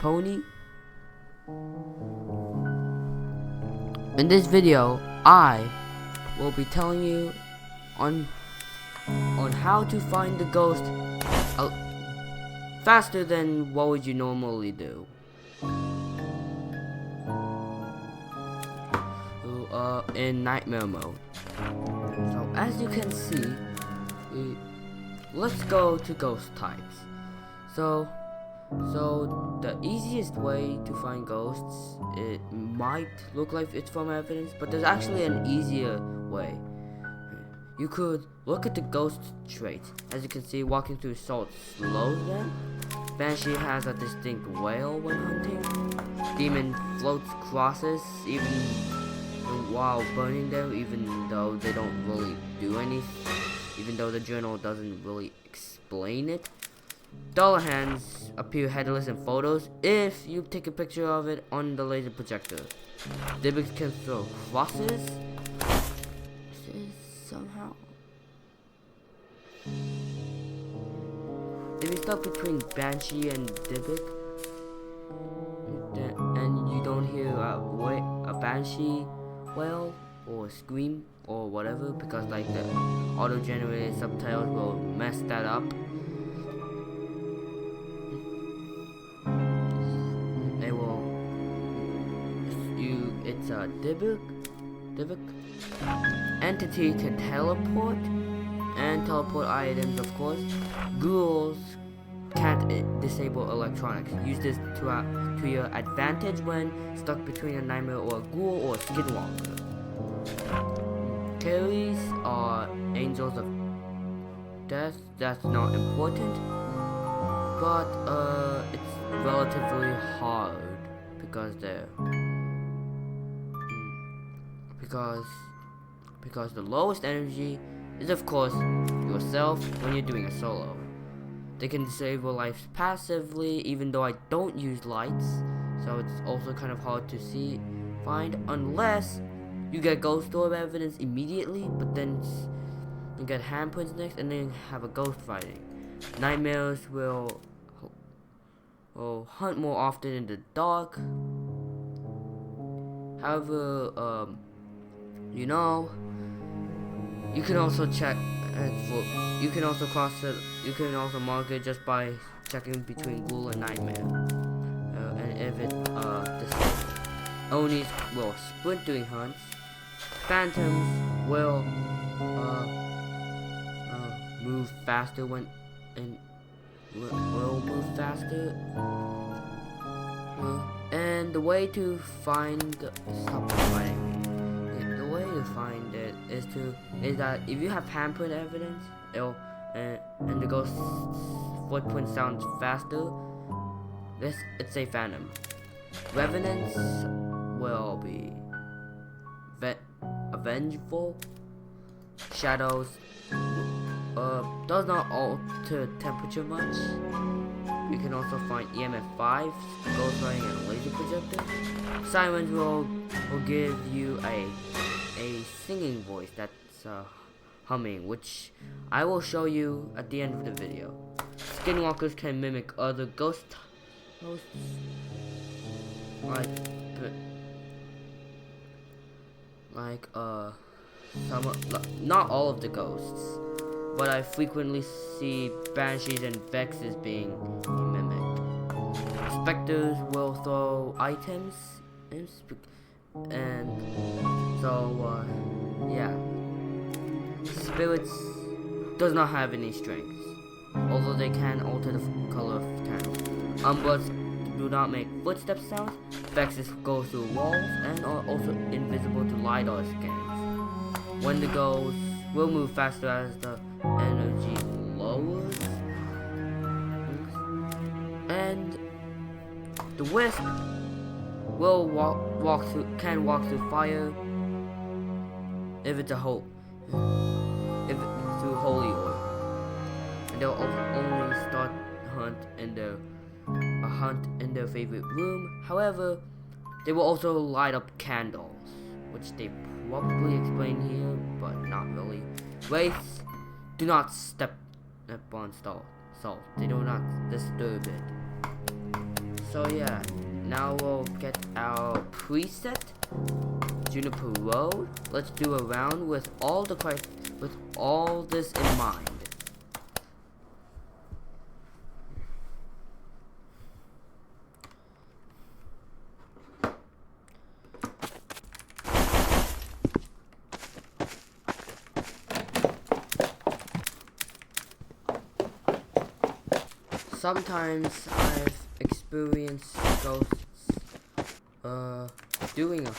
pony. In this video, I will be telling you on how to find the ghost faster than what would you normally do. In nightmare mode. So as you can see, let's go to ghost types. So the easiest way to find ghosts, it might look like it's from evidence, but there's actually an easier way. You could look at the ghost traits. As you can see, walking through salt slows them. Banshee has a distinct wail when hunting. Demon floats crosses even while burning them, even though they don't really do anything, even though the journal doesn't really explain it. Dollar hands appear headless in photos if you take a picture of it on the laser projector. Dibbicks can throw crosses. Somehow. If you're stuck between Banshee and Dybbuk, and you don't hear a Banshee wail or scream or whatever, because like the auto-generated subtitles will mess that up. They will. It's a Dybbuk entity can teleport items, of course. Ghouls can't disable electronics. Use this to your advantage when stuck between a nightmare or a ghoul or a skinwalker. Carries are angels of death. That's not important, but it's relatively hard because the lowest energy is, of course, yourself when you're doing a solo. They can disable lights passively, even though I don't use lights, so it's also kind of hard to find unless you get ghost orb evidence immediately, but then you get handprints next, and then have a ghost fighting. Nightmares will hunt more often in the dark. However, you can also check you can also mark it just by checking between ghoul and nightmare. And if it disabled. Onis will sprint during hunts. Phantoms will move faster will move faster. And the way to find it is that if you have handprint evidence, and the ghost footprint sounds faster, it's a phantom. Revenants will be vengeful. Shadows does not alter temperature much. You can also find EMF 5, ghost writing, and a laser projector. Sirens will give you a singing voice that's humming, which I will show you at the end of the video. Skinwalkers can mimic other ghosts, not all of the ghosts, but I frequently see banshees and vexes being mimicked. Specters will throw items and so yeah. Spirits does not have any strength, although they can alter the color of candles. Umbras do not make footstep sounds. Vexes go through walls and are also invisible to LiDAR scans. When the ghosts will move faster as the energy lowers, and the wisp will can walk through fire if it's through holy oil, and they'll only start hunt in their favorite room. However, they will also light up candles, which they probably explain here, but not really. Wraiths do not step on salt. They do not disturb it. So yeah, now we'll get our preset, Juniper Road. Let's do a round with all this in mind. Sometimes I've experienced ghosts doing a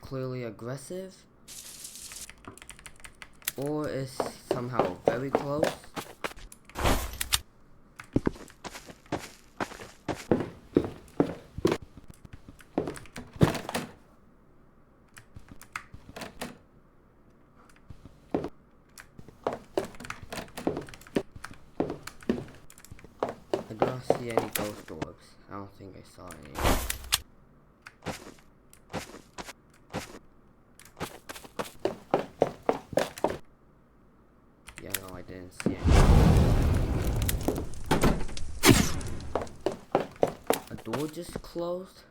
clearly aggressive, or is somehow very close. I don't see any ghost orbs. I don't think I saw any. Yeah, no, I didn't see any. A door just closed.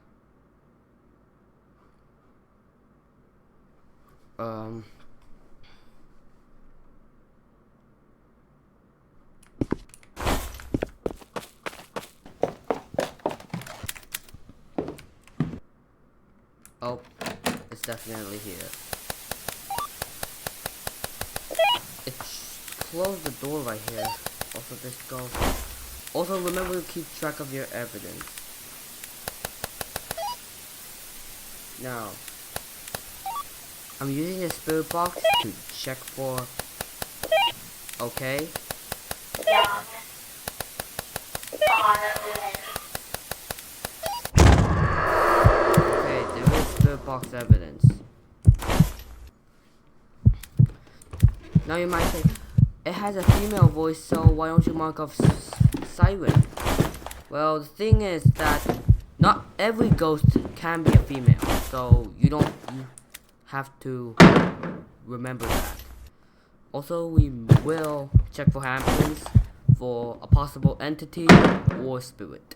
Oh, it's definitely here. It closed the door right here. Also, this goes. Also, remember to keep track of your evidence. Now, I'm using the spirit box to check for. Okay. Okay, there is spirit box evidence. Now you might say, it has a female voice, so why don't you mark off siren? Well, the thing is that not every ghost can be a female, so you have to remember that. Also, we will check for handprints for a possible entity or spirit.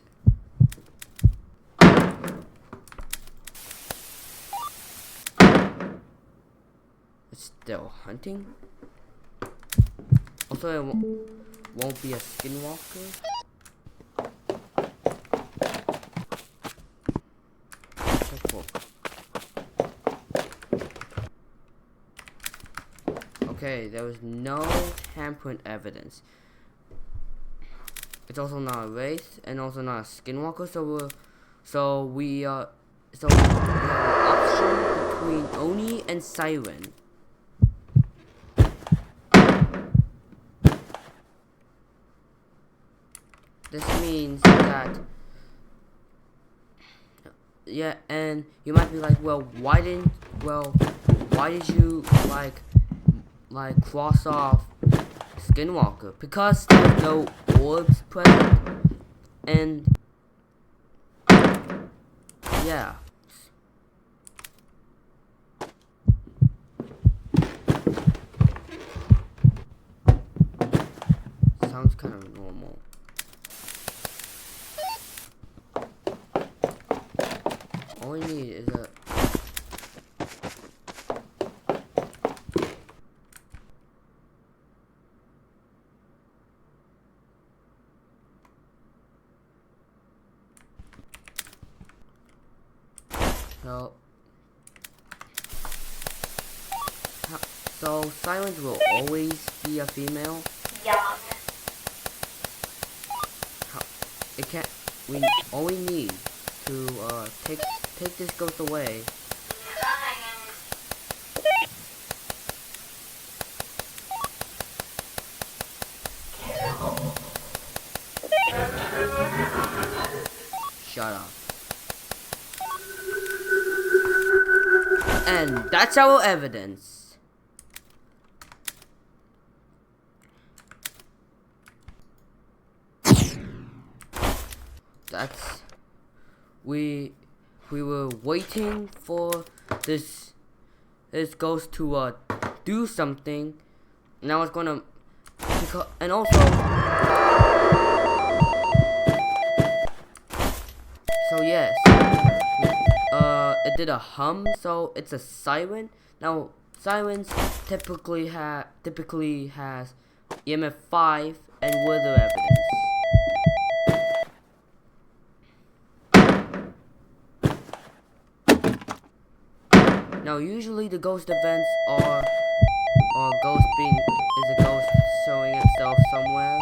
It's still hunting. Also, it won't be a skinwalker. Okay, there was no handprint evidence. It's also not a wraith and also not a skinwalker, so we have an option between Oni and Siren. This means that, yeah, and you might be like, well, why did you like cross off Skinwalker? Because there's no orbs present, and yeah. Sounds kind of normal. All we need is a so silence will always be a female. Yeah. It can't. All we need to take this ghost away. Shut up. And that's our evidence. we were waiting for this ghost to do something. Now it's gonna, and also, so yes, it did a hum, so it's a siren. Now sirens typically has EMF 5 and weather evidence. Now usually the ghost events are a ghost showing itself somewhere.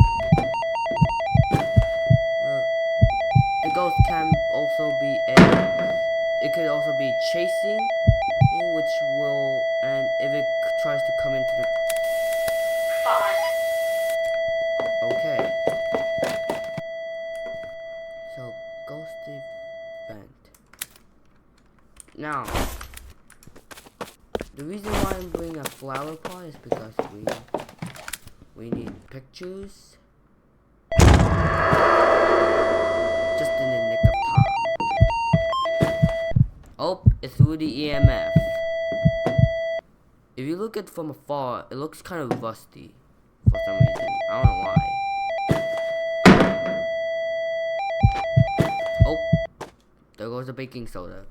The ghost can also be it could also be chasing, which will, and if it tries to come into the okay. So ghost event. Now the reason why I'm bringing a flower pot is because we need pictures just in the nick of time. Oh, it's through the EMF. If you look at it from afar, it looks kind of rusty for some reason. I don't know why. Oh, there goes the baking soda.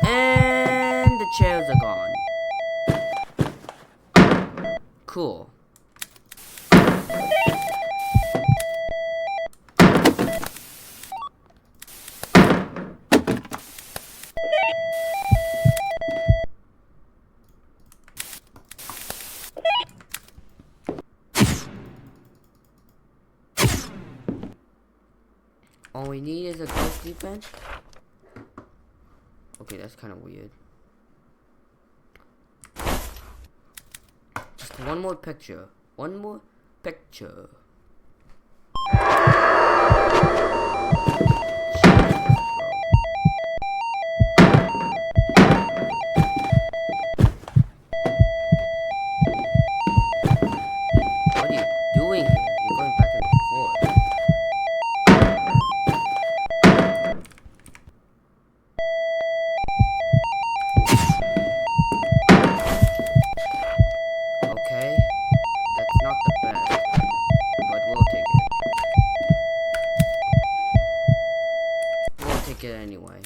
And the chairs are gone. Cool. All we need is a ghost defense. Okay, that's kind of weird. Just one more picture. One more picture. What are you doing here? You're going back and forth. Okay, that's not the best, but we'll take it. We'll take it anyway.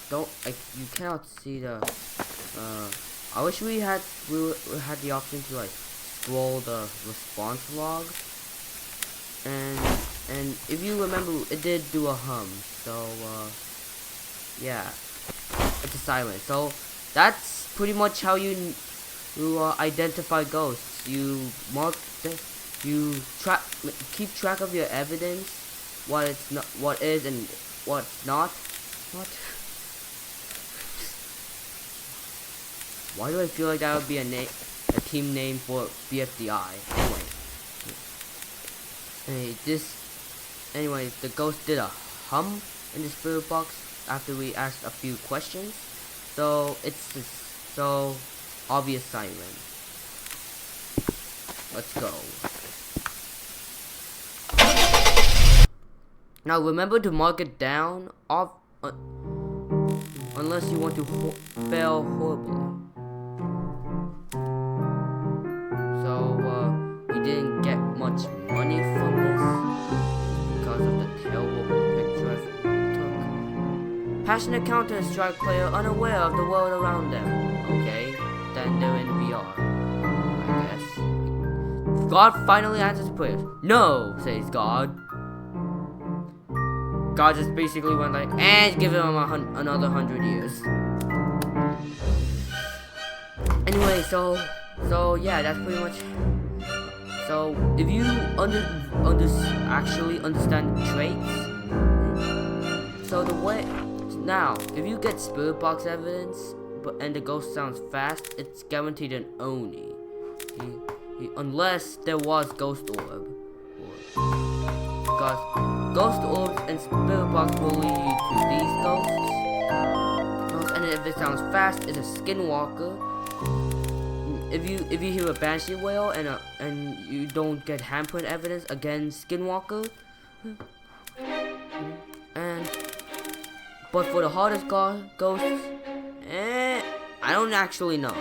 So, you cannot see the, I wish we had the option to like scroll the response log, and if you remember, it did do a hum, so yeah, it's a siren. So that's pretty much how you identify ghosts. You mark you keep track of your evidence, what is and what's not. What? Why do I feel like that would be a team name for BFDI? Anyway, the ghost did a hum in the spirit box after we asked a few questions, so it's so obvious siren. Let's go. Now remember to mark it down off, unless you want to fail horribly. So we didn't get much money from this because of the terrible picture I took. Passionate Counter-Strike player unaware of the world around them. Okay, then they're in VR, I guess. God finally answers prayers. No, says God. God just basically went like, and give him another 100 years. Anyway, so yeah, that's pretty much. So if you actually understand the traits, so the way now, if you get spirit box evidence, and the ghost sounds fast, it's guaranteed an Oni, unless there was ghost orb. Because ghost orbs and spirit box will lead you to these ghosts. And if it sounds fast, it's a skinwalker. if you hear a banshee wail and you don't get handprint evidence against Skinwalker, and but for the hardest ghosts, I don't actually know.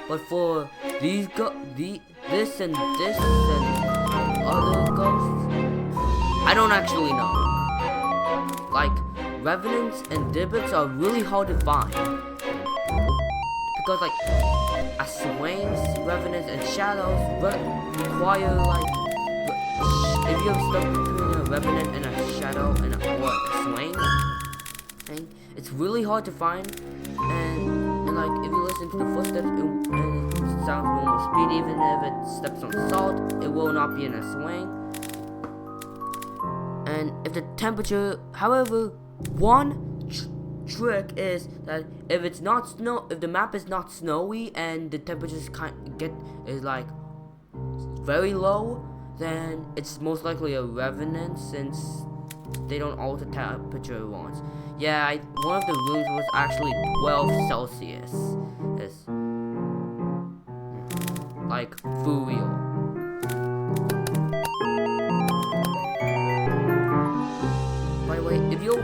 But for this and other ghosts, I don't actually know. Like revenants and dibbits are really hard to find because like a swings, revenants, and shadows require like if you're stuck between a revenant and a shadow and a swing thing, it's really hard to find. And like if you listen to the footsteps and it sounds normal speed, even if it steps on salt, it will not be in a swing. And if the temperature, however, one trick is that if it's not if the map is not snowy and the temperatures is like very low, then it's most likely a revenant since they don't alter temperature once. Yeah, one of the rooms was actually 12 Celsius. It's like for real. By the way, if you're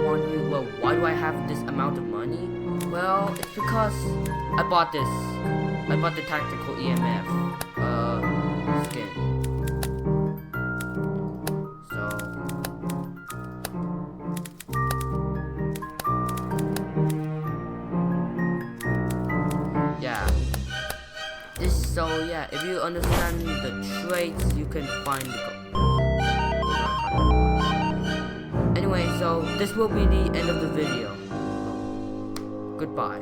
wondering, well, why do I have this amount of money? Well, it's because I bought this. I bought the tactical EMF skin. So yeah, if you understand the traits, you can find the Anyway, so this will be the end of the video. Goodbye.